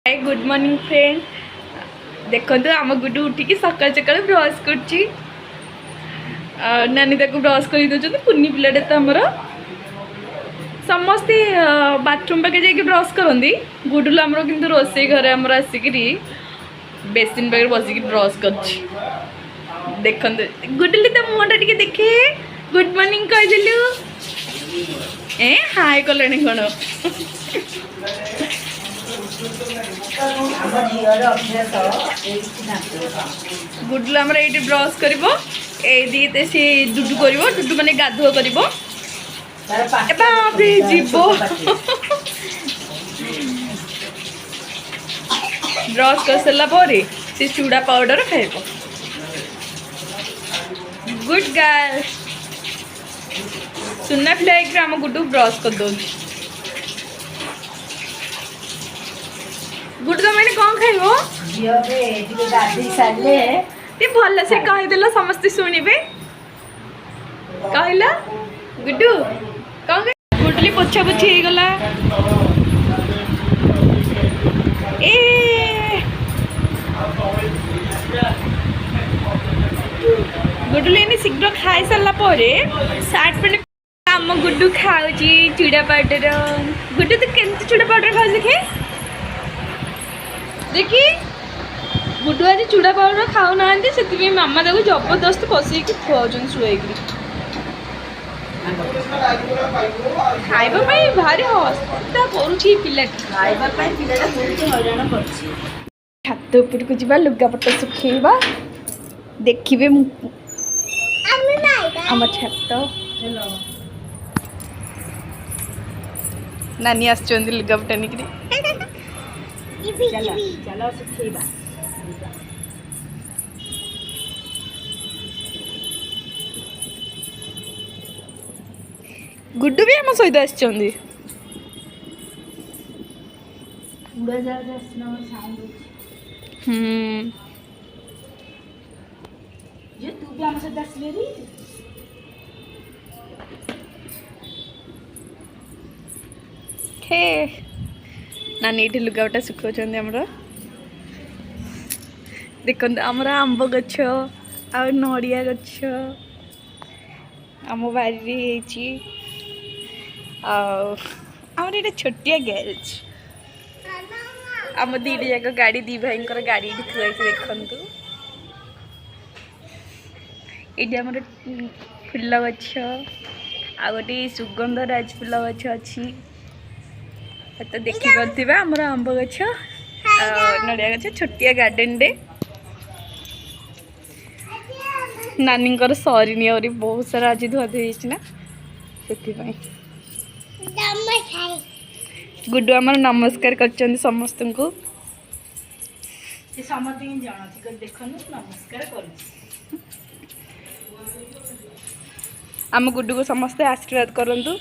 Hi good morning friend. देखो आम गुड्डू उठिकी सकाल सकाल ब्रश कर नानी ताको ब्रश कर दौरान कुनी पिलाटे तो आमर समस्ते बाथरूम पाखे जाकि ब्रश करती गुडुल आमर कि रोसे घर आमर आसिक बेसिन पाखे बसिक ब्रश कर देख गुडुली तो मुहटा टी देखे गुड मॉर्निंग कहदेलु ए हाय कले कौन गुडुल आमर ये ब्रश कर सी डुडू कर डुडू माने गाधुआ कर ब्रश कर सारा पर सी चूड़ा पाउडर खाइब। गुड गर्ल सुना फ्लाइक आम गुडू ब्रश कर दो। गुड तो मैंने कौन खाइबो ये भल से कहीदेल समस्ते शुणे कहला गुड्डू कौन गुडली पोछा पोछी हो गला ए गुडली शीघ्र खाई सारा पर सार्ट पैंट आम गुड्डू खाऊची चूड़ा पाउडर। गुड्डू तो केमती चूड़ा पाउडर खाऊ देखे देखी गुड्डू आज चूड़ा पाउडर खाऊ ना से मामा ताको जबरदस्त कषे खुआन शुए खाइबा भारी हस्ता करुच्ची पिला छात उपर को जा लुगापटा सुखेबा देखिए आम छात नानी आसुच्च लुगापटा निकरी चलो सुखेबा गुड्डू भी आम सहित आसुच्च नानी ये लुगापटा सुखाऊँ आमर देखो आमर आंब गछ आ नड़िया गछ आम बारी आमर ये छोटिया गैरेज आम दीटा जाक गाड़ी दी भाई गाड़ी थुआई देखु ये आमर फुल गछ आ गोटे सुगंध राज फुल गछ अच्छी तो देखिए आमर आंब गछ नड़िया गछ छोटिया गार्डन डे नानी सरीनी और बहुत सारा आज धुआ धुई ना से गुड्डू आमर नमस्कार कर समस्त को आम गुड्डू को समस्ते आशीर्वाद करंतु।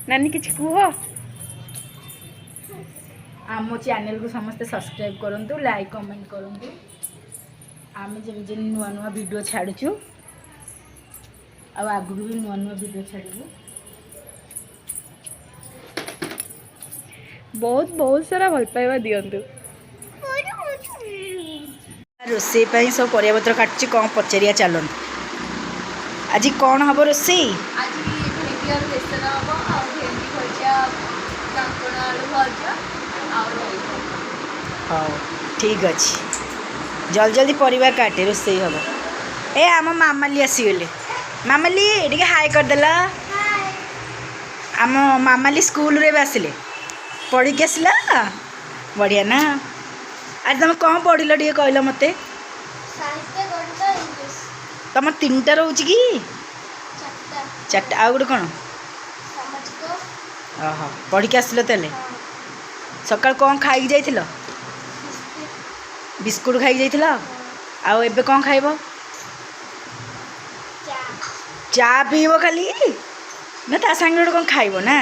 नानी किछ कुह आम चैनल को समस्ते सब्सक्राइब करंतु लाइक कमेंट करंतु आम जब नुआ नुआ वीडियो छाड़ुचु आगु भी नुआ नुआ वीडियो छाड़ू बहुत बहुत सारा भल पाइबा दियंतु रोसे सब परिया पत्र काटुची कौन पचारिया चलन आज कौन हम रोसे हाँ ठीक अच्छे जल्दी जल्दी परिवार काटे रोसे हम ए आम मामाली आसीगले मामाली ये हाय करदेला आम मामाली स्कूल रे आसिले पढ़ी के आसला बढ़िया ना आज तुम कौन पढ़ल टे कहल मत तुम तीनटा रोच कि चार्टा आउ गोटे कौन ओह पढ़ी के आसिल तेल सकाल कौन खाई जाइल बिस्कुट खाई जाइल आउ एबे कौन खाइब चा पीब खाली ना ता सांगे गोटे कौन खाइब ना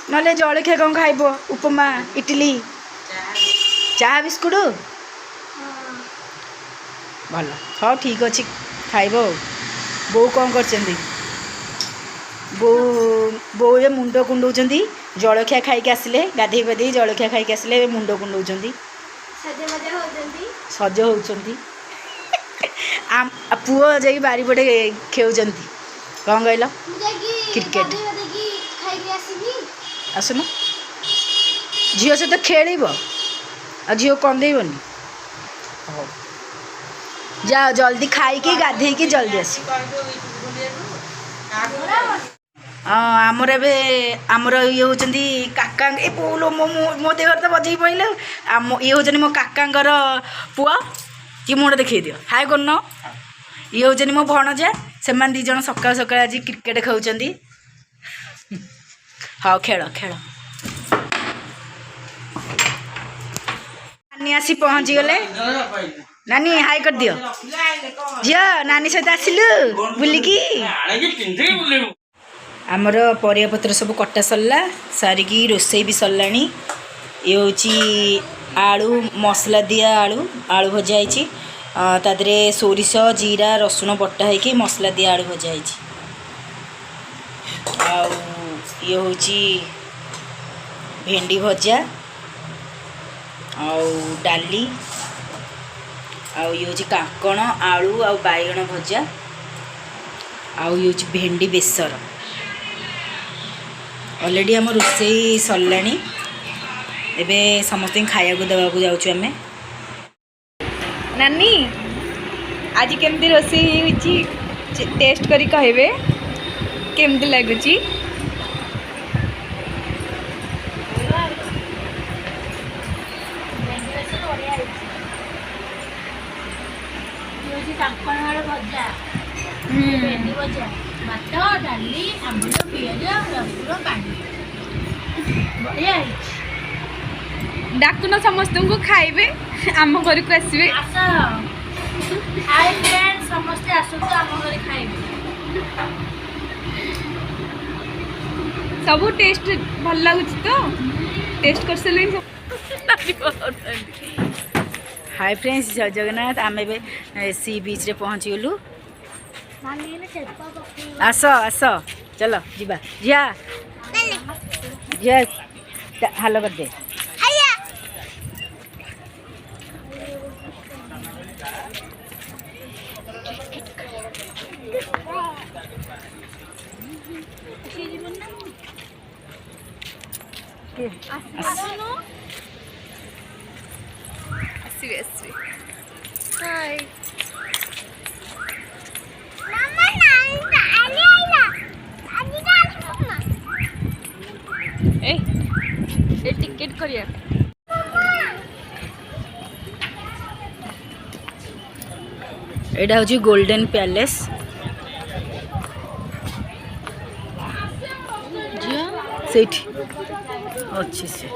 ना जलखिया कौन खाइब उपमा इडली चा बिस्कुट भल हाँ ठीक अच्छे खाइब बोऊ कौन कर बोऊ ये मुंड कुंडौं जलखिया खाई आसिले गाधे पाधे जलखिया खाई आसिले मुंड कुंडौं सज होती पुओ जा बारीपटे खेल कौन कहल क्रिकेट आसुन झील सहित खेल झील कंदेबनी हो जा जल्दी खाई गाधे जल्दी आस हाँ आमर आमर ये होती काका ए बोलो मो देह तो बजे पड़े ये होती मो काका पुआ कि मुंड देखा दियो हाय कर ये होती मो भणजा से दीज सका सका आज क्रिकेट खाऊँ हाँ खेल खेल नानी आसी पहुँची गले नानी हाय कर दियो झील नानी सहित आसिलु बुलिकी आमर परिया पत्र सब कटा सरला सारिकी रोसई भी सरलानी ये हूँ आलू मसला दिया आलू आलू भजा है तादरे सोरिष जीरा रसुण बटा है मसला दिया आलू भजा है ये हूँ भेंडी भजा डाली ये हूँ कांकण आलू आ बैगण भजा ये हूँ भेंडी बेसर ऑलरेडी आम रोसई सरलाणी एबे समस्त खाया को देवा को जाऊँ आमे नानी आज केमती रोसई होची टेस्ट करी कहबे केमती लागुची भात डाली आंबुल पिज रसुण पानी बढ़िया डाकुन समस्त को खाइबे आम घर को आसबे हाय फ्रेंड समस्ते आसतु आम घर खाइबे सब टेस्ट भल लगुच तो टेस्ट कर सले हाय फ्रेंड्स जय जगन्नाथ आम सी बीच रे पहुँची गलु आस आस चलो जीवा झिया झिया हाल कर दे हाय ए टिकेट करिया एटा हूँ गोल्डन पैलेस से अच्छी से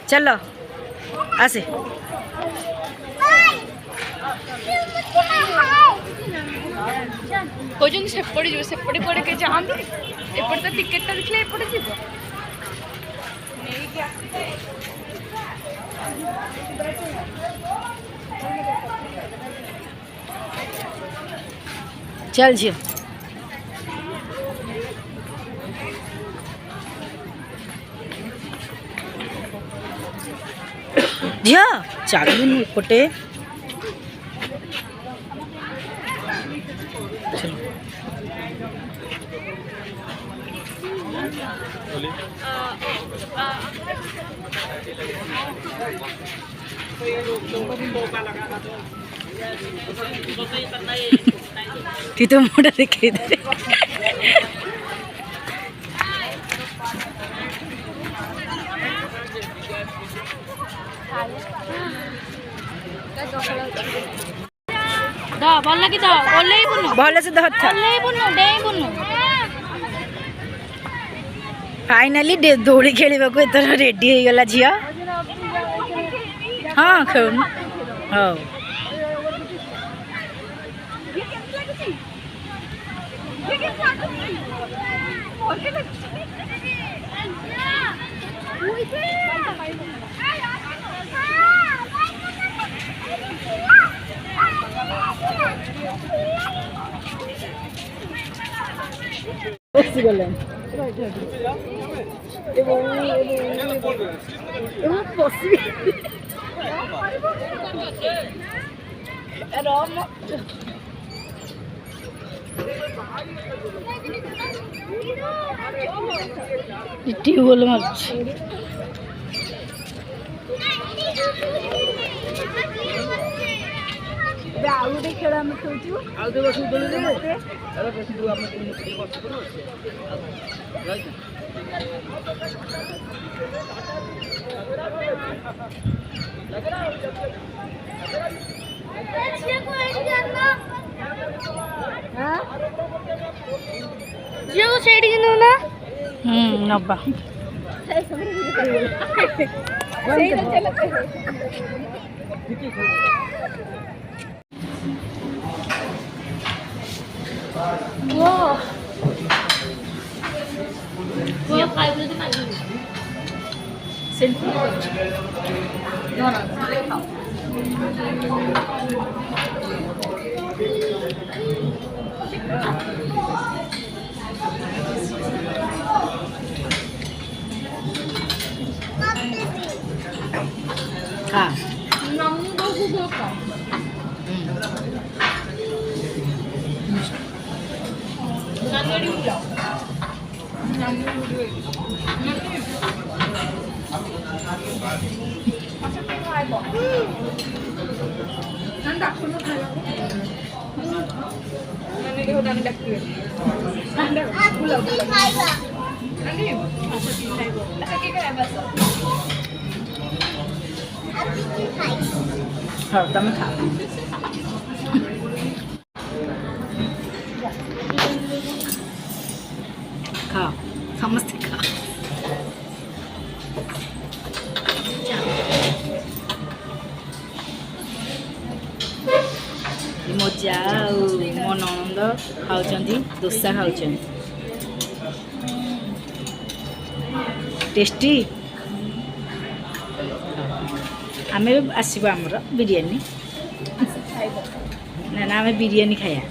चलो आसे कौन सेपटे जो सेपटे पड़े के चाहते एपटे तो टिकेट देखले एपटे जीव चल झियो झियो चलुन एपटे ती तो मोटा दिखाई दे भल लगी तो भल से धर फाइनाली दौड़ी खेल को एथर रेडी हो गला झिया हाँ खेल हाँ ଆସିଗଲେଣି ବସିବି ଟ୍ୟୁବୱେଲ୍ ମାରୁଛି ଆଉ ଗୋଟେ ଖେଳ ଆମେ ଖେଳୁଛୁ ଆଉ ଗୋଟେ ବର୍ଷ ଝିଅକୁ ସେଇଠିକି ନଉନା ନବା हाँ हाँ तुम खा खाओ समस्ते खाओ मो जा मो ननंद खाऊँ दोसा खाऊँ टेस्टी आमे आसब आमर बिरियानी ना ना आमे बिरियानी खाया